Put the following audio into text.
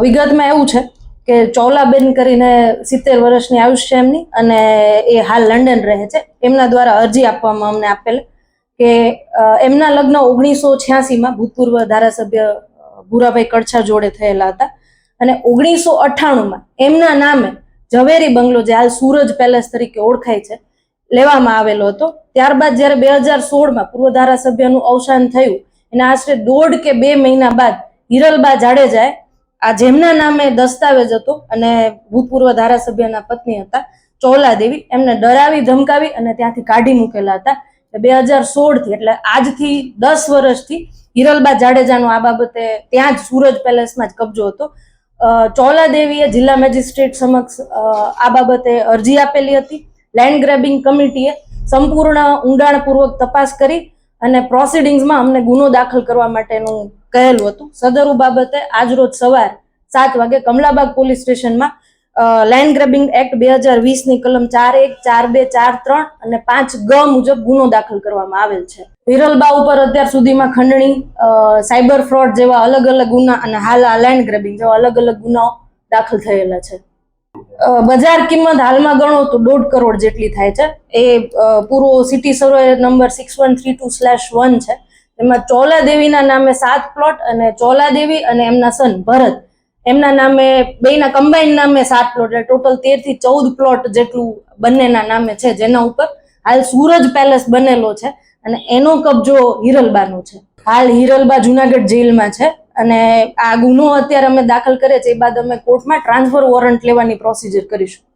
વિગતમાં એવું છે કે ચોલાબેન કરીને 70 વર્ષની આયુષ્ય એમની, અને એ હાલ લંડન રહે છે. એમના દ્વારા અરજી આપવામાં અમને આપેલ કે એમના લગ્ન 1986માં ભૂતપૂર્વ ધારાસભ્ય ભૂરાભાઈ કડછા જોડે થયેલા હતા, અને 1998માં એમના નામે ઝવેરી બંગલો, જે હાલ સૂરજ પેલેસ તરીકે ઓળખાય છે, લેવામાં આવેલો હતો. ત્યારબાદ જ્યારે 2016માં પૂર્વ ધારાસભ્યનું અવસાન થયું, એના આશરે 1.5 કે 2 મહિના બાદ હિરલબા જાડેજાએ આ જેમના નામે દસ્તાવેજ હતો અને ભૂતપૂર્વ ધારાસભ્યના પત્ની હતા ચોલાદેવી, એમને ડરાવી ધમકાવી અને ત્યાંથી કાઢી મૂકેલા હતા. 2016થી એટલે આજથી 10 વર્ષથી હિરલબા જાડેજાનો આ બાબતે ત્યાં જ સૂરજ પેલેસમાં જ કબજો હતો. ચોલાદેવીએ જિલ્લા મેજિસ્ટ્રેટ સમક્ષ આ બાબતે અરજી આપેલી હતી. લેન્ડ ગ્રેબિંગ કમિટીએ સંપૂર્ણ ઊંડાણપૂર્વક તપાસ કરી અને પ્રોસિડિંગ્સમાં અમને ગુનો દાખલ કરવા માટેનું કહેલું હતું. સદરુ બાબતે આજરોજ સવાર 7 વાગે કમલાબાગ પોલીસ સ્ટેશનમાં લેન્ડ ગ્રેબિંગ એક્ટ 2020ની કલમ 4(1), 4(2), 4(3) અને 5(ગ) મુજબ ગુનો દાખલ કરવામાં આવેલ છે. હિરલબા ઉપર અત્યાર સુધીમાં ખંડણી, સાયબર ફ્રોડ જેવા અલગ અલગ ગુના અને હાલ આ લેન્ડ ગ્રેબિંગ જેવા અલગ અલગ ગુનાઓ દાખલ થયેલા છે. બજાર કિંમત હાલમાં ગણો તો 1.5 કરોડ જેટલી થાય છે. એ પૂરો સિટી સર્વે નંબર 6132/1 છે. એમાં ચોલાદેવીના નામે 7 પ્લોટ અને ચોલાદેવી અને એમના સન ભરત એમના નામે બેના કમ્બાઈન નામે 7 પ્લોટ, એટલે ટોટલ 13 થી 14 પ્લોટ જેટલું બંનેના નામે છે, જેના ઉપર હાલ સૂરજ પેલેસ બનેલો છે અને એનો કબજો હિરલબાનો છે. હાલ હિરલબા જુનાગઢ જેલમાં છે અને આ ગુનો અત્યારે અમે દાખલ કરે છે, એ બાદ અમે કોર્ટમાં ટ્રાન્સફર વોરંટ લેવાની પ્રોસિજર કરીશું.